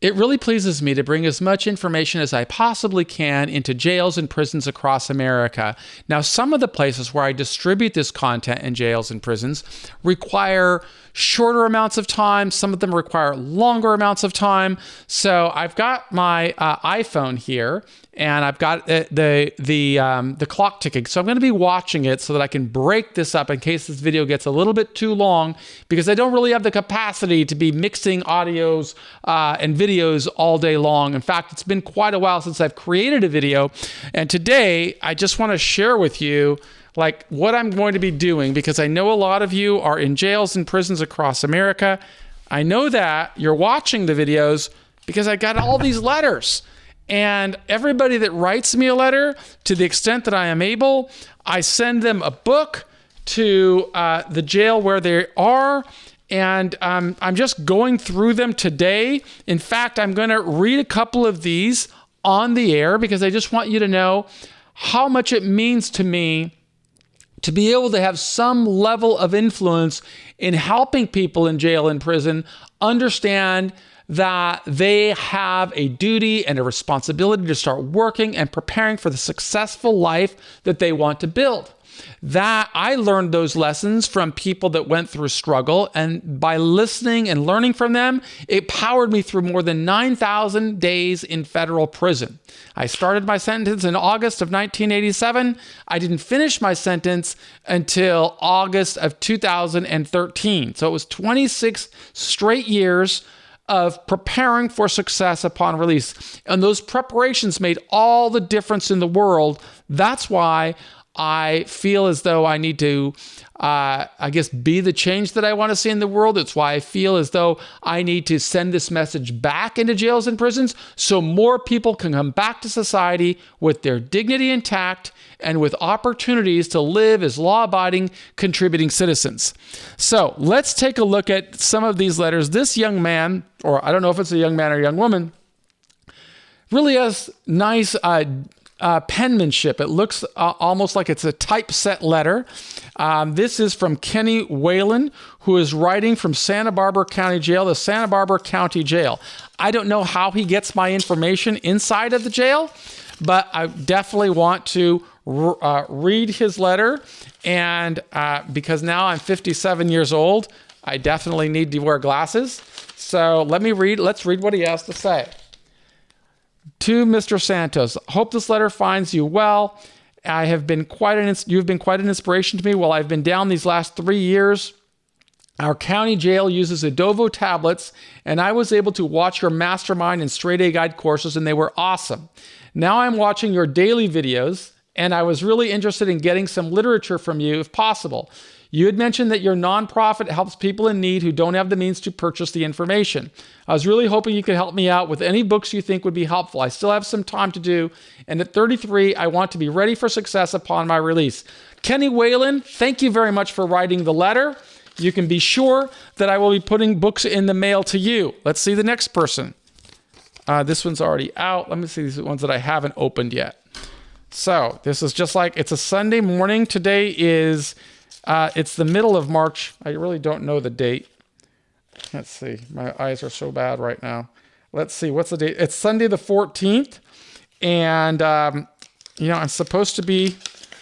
It really pleases me to bring as much information as I possibly can into jails and prisons across America. Now, some of the places where I distribute this content in jails and prisons require shorter amounts of time. Some of them require longer amounts of time. So I've got my iPhone here, and I've got the clock ticking. So I'm going to be watching it so that I can break this up in case this video gets a little bit too long, because I don't really have the capacity to be mixing audios and videos all day long. In fact, it's been quite a while since I've created a video. And today, I just want to share with you like what I'm going to be doing, because I know a lot of you are in jails and prisons across America. I know that you're watching the videos because I got all these letters. And everybody that writes me a letter, to the extent that I am able, I send them a book to the jail where they are. And I'm just going through them today. In fact, I'm going to read a couple of these on the air because I just want you to know how much it means to me to be able to have some level of influence in helping people in jail and prison understand that they have a duty and a responsibility to start working and preparing for the successful life that they want to build. That I learned those lessons from people that went through struggle, and by listening and learning from them, it powered me through more than 9,000 days in federal prison. I started my sentence in August of 1987. I didn't finish my sentence until August of 2013. So it was 26 straight years of preparing for success upon release. And those preparations made all the difference in the world. That's why I feel as though I need to, be the change that I want to see in the world. It's why I feel as though I need to send this message back into jails and prisons so more people can come back to society with their dignity intact and with opportunities to live as law-abiding, contributing citizens. So let's take a look at some of these letters. This young man, or I don't know if it's a young man or a young woman, really has nice penmanship. It looks almost like it's a typeset letter. This is from Kenny Whalen, who is writing from Santa Barbara County Jail, the Santa Barbara County Jail. I don't know how he gets my information inside of the jail, but I definitely want to read his letter. And because now I'm 57 years old, I definitely need to wear glasses. So let's read what he has to say. To Mr. Santos, hope this letter finds you well. You've been quite an inspiration to me while I've been down these last 3 years. Our county jail uses Adovo tablets, and I was able to watch your mastermind and straight A guide courses, and they were awesome. Now I'm watching your daily videos, and I was really interested in getting some literature from you if possible. You had mentioned that your nonprofit helps people in need who don't have the means to purchase the information. I was really hoping you could help me out with any books you think would be helpful. I still have some time to do, and at 33, I want to be ready for success upon my release. Kenny Whalen, thank you very much for writing the letter. You can be sure that I will be putting books in the mail to you. Let's see the next person. This one's already out. Let me see these ones that I haven't opened yet. So this is just like, it's a Sunday morning. Today is... it's the middle of March. I really don't know the date. Let's see. My eyes are so bad right now. Let's see. What's the date? It's Sunday the 14th. And, I'm supposed to be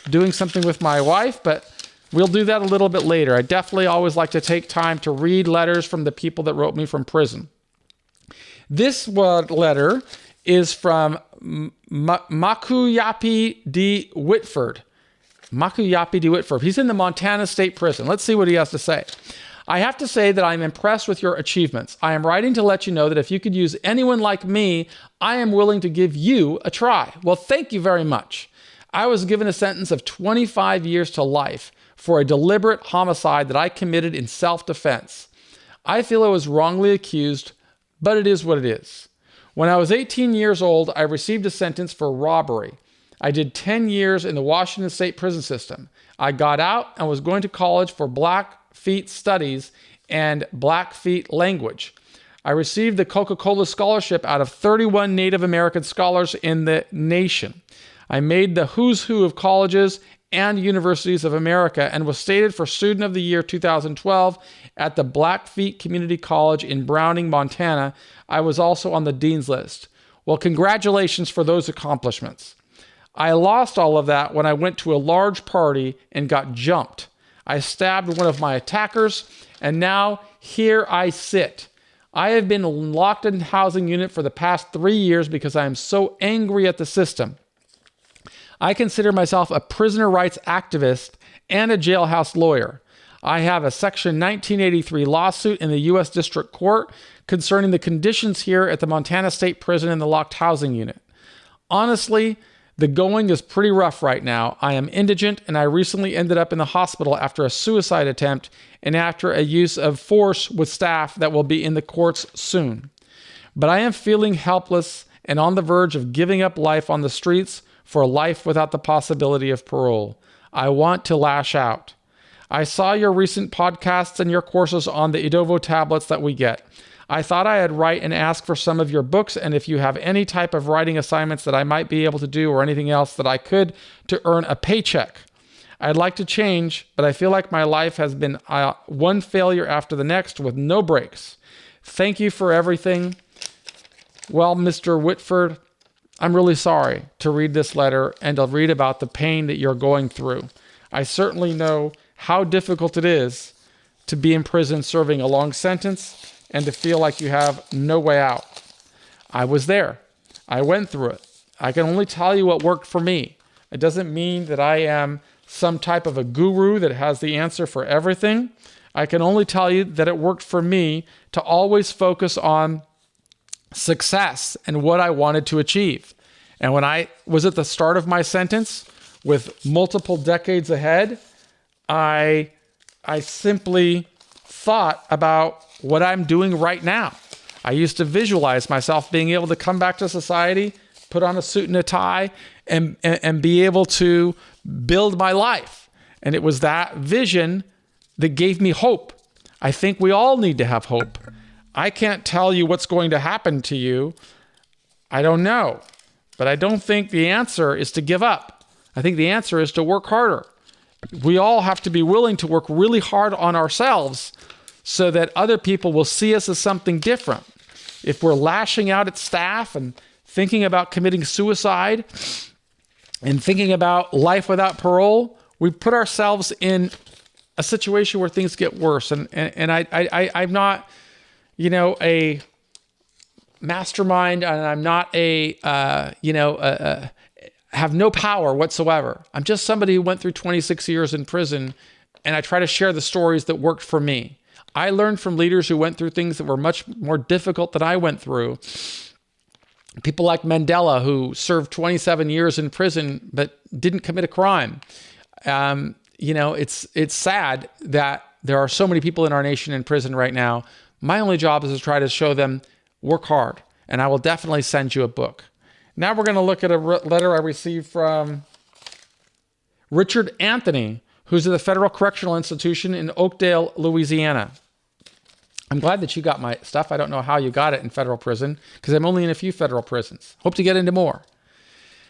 doing something with my wife, but we'll do that a little bit later. I definitely always like to take time to read letters from the people that wrote me from prison. This letter is from Makuyapi D. Whitford. Makuyapi D. Whitford. He's in the Montana State Prison. Let's see what he has to say. I have to say that I'm impressed with your achievements. I am writing to let you know that if you could use anyone like me, I am willing to give you a try. Well, thank you very much. I was given a sentence of 25 years to life for a deliberate homicide that I committed in self-defense. I feel I was wrongly accused, but it is what it is. When I was 18 years old, I received a sentence for robbery. I did 10 years in the Washington State prison system. I got out and was going to college for Blackfeet Studies and Blackfeet language. I received the Coca-Cola Scholarship out of 31 Native American scholars in the nation. I made the who's who of colleges and Universities of America and was stated for Student of the Year 2012 at the Blackfeet Community College in Browning, Montana. I was also on the Dean's List. Well, congratulations for those accomplishments. I lost all of that when I went to a large party and got jumped. I stabbed one of my attackers, and now here I sit. I have been locked in housing unit for the past 3 years because I am so angry at the system. I consider myself a prisoner rights activist and a jailhouse lawyer. I have a Section 1983 lawsuit in the U.S. District Court concerning the conditions here at the Montana State Prison in the locked housing unit. Honestly, the going is pretty rough right now. I am indigent, and I recently ended up in the hospital after a suicide attempt and after a use of force with staff that will be in the courts soon. But I am feeling helpless and on the verge of giving up life on the streets for a life without the possibility of parole. I want to lash out. I saw your recent podcasts and your courses on the Idovo tablets that we get. I thought I'd write and ask for some of your books, and if you have any type of writing assignments that I might be able to do or anything else that I could to earn a paycheck. I'd like to change, but I feel like my life has been one failure after the next with no breaks. Thank you for everything. Well, Mr. Whitford, I'm really sorry to read this letter and to read about the pain that you're going through. I certainly know how difficult it is to be in prison serving a long sentence and to feel like you have no way out. I was there. I went through it. I can only tell you what worked for me. It doesn't mean that I am some type of a guru that has the answer for everything. I can only tell you that it worked for me to always focus on success and what I wanted to achieve. And when I was at the start of my sentence with multiple decades ahead, I simply thought about what I'm doing right now. I used to visualize myself being able to come back to society, put on a suit and a tie, and be able to build my life. And it was that vision that gave me hope. I think we all need to have hope. I can't tell you what's going to happen to you. I don't know. But I don't think the answer is to give up. I think the answer is to work harder. We all have to be willing to work really hard on ourselves so that other people will see us as something different. If we're lashing out at staff and thinking about committing suicide and thinking about life without parole, we put ourselves in a situation where things get worse. And I'm not, a mastermind, and I'm not have no power whatsoever. I'm just somebody who went through 26 years in prison, and I try to share the stories that worked for me. I learned from leaders who went through things that were much more difficult than I went through. People like Mandela, who served 27 years in prison but didn't commit a crime. It's sad that there are so many people in our nation in prison right now. My only job is to try to show them work hard, and I will definitely send you a book. Now we're going to look at a letter I received from Richard Anthony, who's at the Federal Correctional Institution in Oakdale, Louisiana. I'm glad that you got my stuff. I don't know how you got it in federal prison because I'm only in a few federal prisons. Hope to get into more.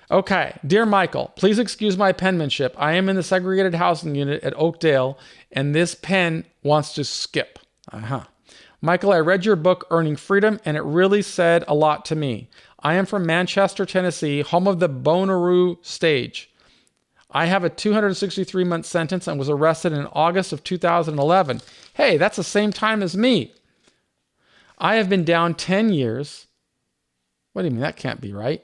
Okay. Dear Michael, please excuse my penmanship. I am in the segregated housing unit at Oakdale, and this pen wants to skip. Michael, I read your book, Earning Freedom, and it really said a lot to me. I am from Manchester, Tennessee, home of the Bonnaroo stage. I have a 263-month sentence and was arrested in August of 2011. Hey, that's the same time as me. I have been down 10 years. What do you mean? That can't be right.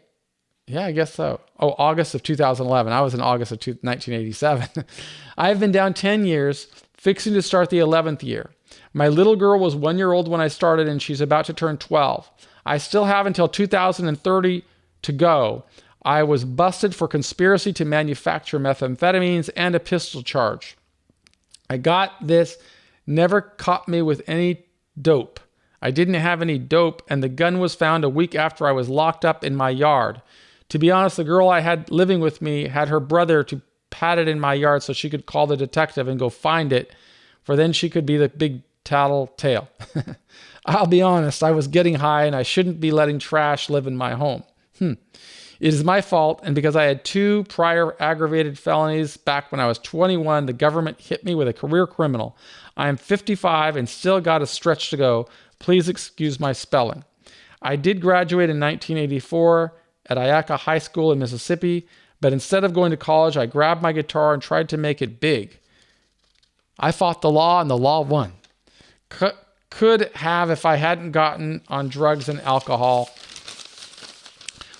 Yeah, I guess so. Oh, August of 2011. I was in August of 1987. I have been down 10 years, fixing to start the 11th year. My little girl was 1 year old when I started, and she's about to turn 12. I still have until 2030 to go. I was busted for conspiracy to manufacture methamphetamines and a pistol charge. I got this, never caught me with any dope. I didn't have any dope, and the gun was found a week after I was locked up in my yard. To be honest, the girl I had living with me had her brother to pat it in my yard so she could call the detective and go find it, for then she could be the big tattletale. I'll be honest, I was getting high and I shouldn't be letting trash live in my home. It is my fault, and because I had 2 prior aggravated felonies back when I was 21, the government hit me with a career criminal. I am 55 and still got a stretch to go. Please excuse my spelling. I did graduate in 1984 at Iacca High School in Mississippi, but instead of going to college, I grabbed my guitar and tried to make it big. I fought the law, and the law won. Could have if I hadn't gotten on drugs and alcohol.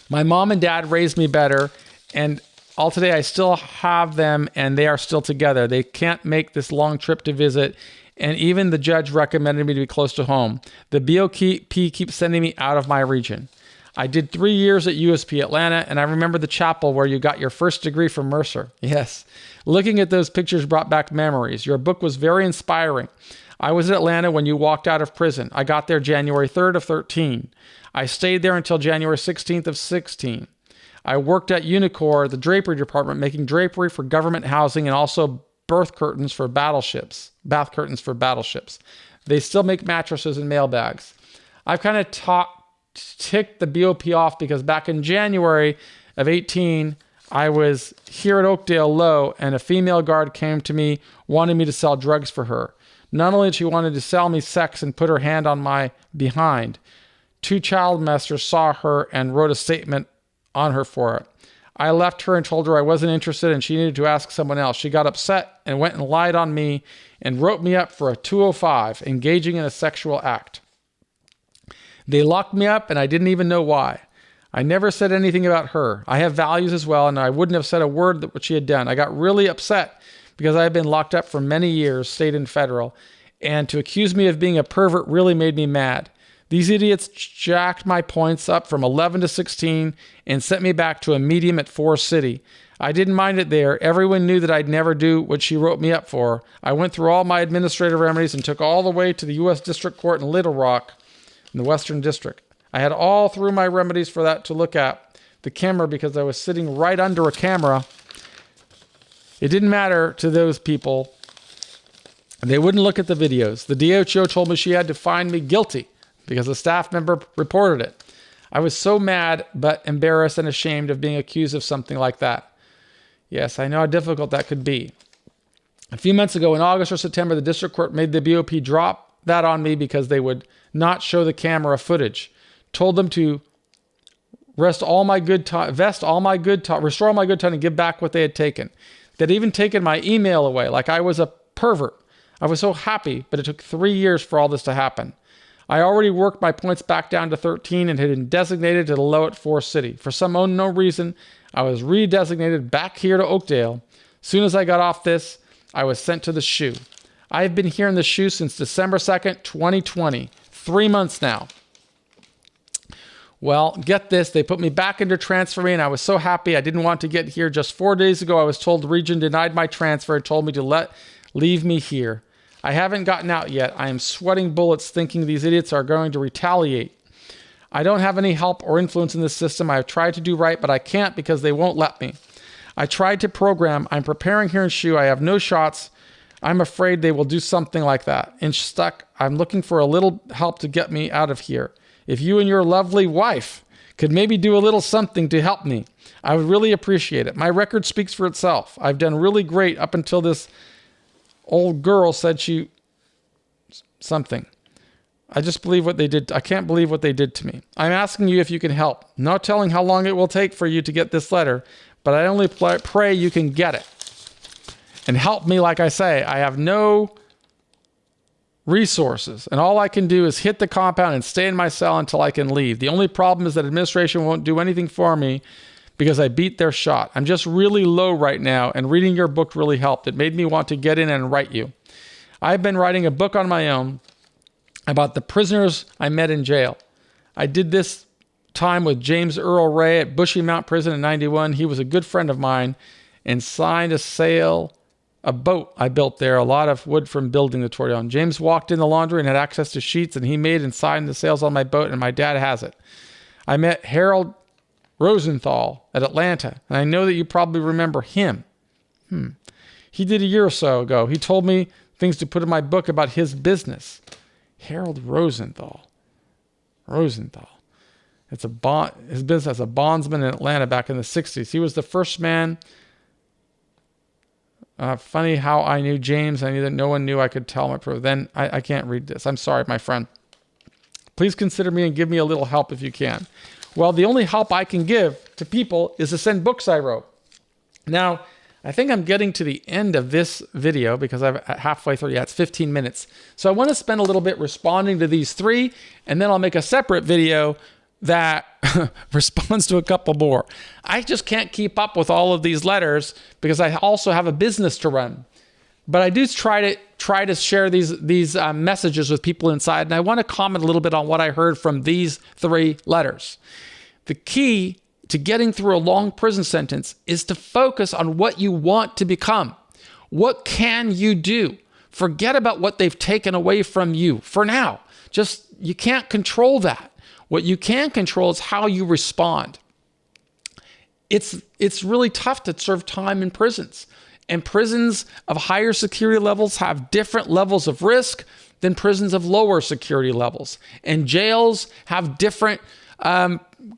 My mom and dad raised me better, and all today I still have them, and they are still together. They can't make this long trip to visit, and even the judge recommended me to be close to home. The BOP keeps sending me out of my region. I did 3 years at USP Atlanta, and I remember the chapel where you got your first degree from Mercer. Yes. Looking at those pictures brought back memories. Your book was very inspiring. I was in Atlanta when you walked out of prison. I got there January 3rd of 13. I stayed there until January 16th of 16. I worked at Unicor, the drapery department, making drapery for government housing and also bath curtains for battleships. They still make mattresses and mailbags. I've kind of ticked the BOP off because back in January of 18, I was here at Oakdale Low, and a female guard came to me wanting me to sell drugs for her. Not only did she wanted to sell me sex and put her hand on my behind, 2 child molesters saw her and wrote a statement on her for it. I left her and told her I wasn't interested and she needed to ask someone else. She got upset and went and lied on me and wrote me up for a 205, engaging in a sexual act. They locked me up and I didn't even know why. I never said anything about her. I have values as well, and I wouldn't have said a word that what she had done. I got really upset because I had been locked up for many years, state and federal, and to accuse me of being a pervert really made me mad. These idiots jacked my points up from 11 to 16 and sent me back to a medium at Forest City. I didn't mind it there. Everyone knew that I'd never do what she wrote me up for. I went through all my administrative remedies and took all the way to the U.S. District Court in Little Rock in the Western District. I had all through my remedies for that to look at the camera because I was sitting right under a camera. It didn't matter to those people. They wouldn't look at the videos. The DHO told me she had to find me guilty because a staff member reported it. I was so mad, but embarrassed and ashamed of being accused of something like that. Yes, I know how difficult that could be. A few months ago, in August or September, the district court made the BOP drop that on me because they would not show the camera footage. Told them to restore all my good time and give back what they had taken. They'd even taken my email away, like I was a pervert. I was so happy, but it took 3 years for all this to happen. I already worked my points back down to 13 and had been designated to the low at Forest City. For some unknown reason, I was redesignated back here to Oakdale. As soon as I got off this, I was sent to the SHU. I have been here in the SHU since December 2nd, 2020. 3 months now. Well, get this, they put me back into transferring and I was so happy I didn't want to get here. Just 4 days ago, I was told the region denied my transfer and told me to leave me here. I haven't gotten out yet. I am sweating bullets thinking these idiots are going to retaliate. I don't have any help or influence in this system. I have tried to do right, but I can't because they won't let me. I tried to program. I'm preparing here in SHU. I have no shots. I'm afraid they will do something like that. And stuck. I'm looking for a little help to get me out of here. If you and your lovely wife could maybe do a little something to help me, I would really appreciate it. My record speaks for itself. I've done really great up until this old girl said something. I just believe what they did. I can't believe what they did to me. I'm asking you if you can help. Not telling how long it will take for you to get this letter, but I only pray you can get it. And help me, like I say. I have no resources, and all I can do is hit the compound and stay in my cell until I can leave. The only problem is that administration won't do anything for me because I beat their shot. I'm just really low right now, and reading your book really helped. It made me want to get in and write you. I've been writing a book on my own about the prisoners I met in jail. I did this time with James Earl Ray at Bushy Mount Prison in 91. He was a good friend of mine and signed a boat I built there, a lot of wood from building the Torreon. James walked in the laundry and had access to sheets, and he made and signed the sails on my boat, and my dad has it. I met Harold Rosenthal at Atlanta, and I know that you probably remember him. He did a year or so ago. He told me things to put in my book about his business. Harold Rosenthal. His business as a bondsman in Atlanta back in the 60s. He was the first man. Funny how I knew James. I knew that no one knew I could tell my proof. Then I can't read this. I'm sorry, my friend. Please consider me and give me a little help if you can. Well, the only help I can give to people is to send books I wrote. Now, I think I'm getting to the end of this video because I'm halfway through. Yeah, it's 15 minutes. So I want to spend a little bit responding to these 3, and then I'll make a separate video that responds to a couple more. I just can't keep up with all of these letters because I also have a business to run. But I do try to share these messages with people inside, and I want to comment a little bit on what I heard from these 3 letters. The key to getting through a long prison sentence is to focus on what you want to become. What can you do? Forget about what they've taken away from you for now. You can't control that. What you can control is how you respond. It's really tough to serve time in prisons. And prisons of higher security levels have different levels of risk than prisons of lower security levels. And jails have different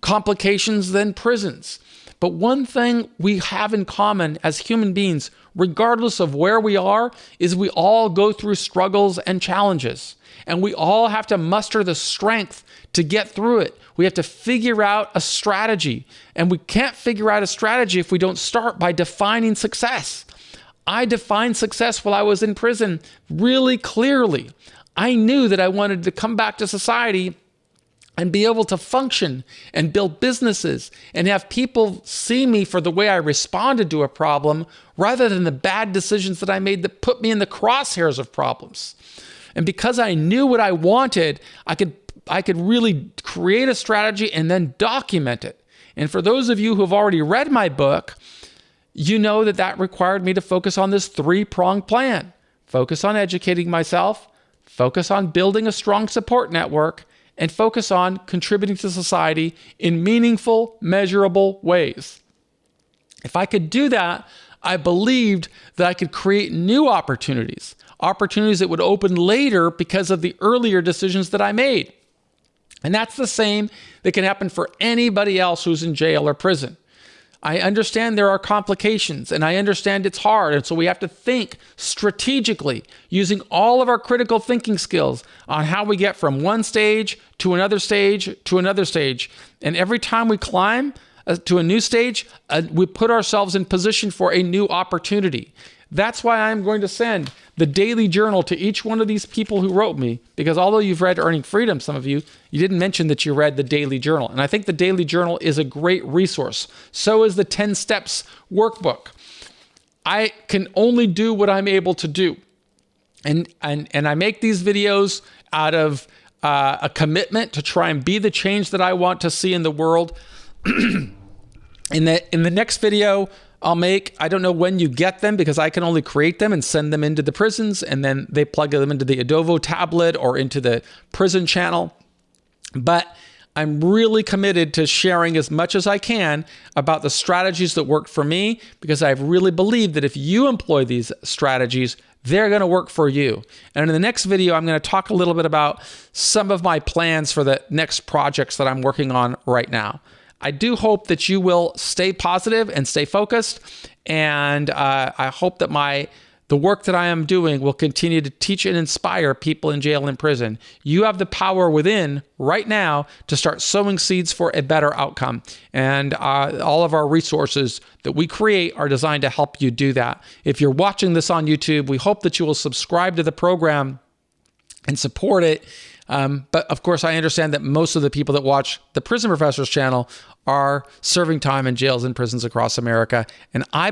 complications than prisons. But one thing we have in common as human beings, regardless of where we are, is we all go through struggles and challenges. And we all have to muster the strength to get through it. We have to figure out a strategy. And we can't figure out a strategy if we don't start by defining success. I defined success while I was in prison really clearly. I knew that I wanted to come back to society and be able to function and build businesses and have people see me for the way I responded to a problem rather than the bad decisions that I made that put me in the crosshairs of problems. And because I knew what I wanted, I could really create a strategy and then document it. And for those of you who have already read my book, you know that required me to focus on this 3-pronged plan. Focus on educating myself, focus on building a strong support network, and focus on contributing to society in meaningful, measurable ways. If I could do that, I believed that I could create new opportunities that would open later because of the earlier decisions that I made. And that's the same that can happen for anybody else who's in jail or prison. I understand there are complications, and I understand it's hard, and so we have to think strategically using all of our critical thinking skills on how we get from one stage to another stage to another stage. And every time we climb to a new stage, we put ourselves in position for a new opportunity. That's why I'm going to send the daily journal to each one of these people who wrote me, because although you've read Earning Freedom, some of you didn't mention that you read the daily journal. And I think the daily journal is a great resource. So is the 10 Steps workbook. I can only do what I'm able to do. And I make these videos out of a commitment to try and be the change that I want to see in the world. In the next video I'll make, I don't know when you get them because I can only create them and send them into the prisons, and then they plug them into the Adovo tablet or into the prison channel. But I'm really committed to sharing as much as I can about the strategies that worked for me, because I really believe that if you employ these strategies, they're going to work for you. And in the next video, I'm going to talk a little bit about some of my plans for the next projects that I'm working on right now. I do hope that you will stay positive and stay focused. And I hope that the work that I am doing will continue to teach and inspire people in jail and prison. You have the power within right now to start sowing seeds for a better outcome. And all of our resources that we create are designed to help you do that. If you're watching this on YouTube, we hope that you will subscribe to the program and support it. But of course, I understand that most of the people that watch the Prison Professors channel are serving time in jails and prisons across America. And I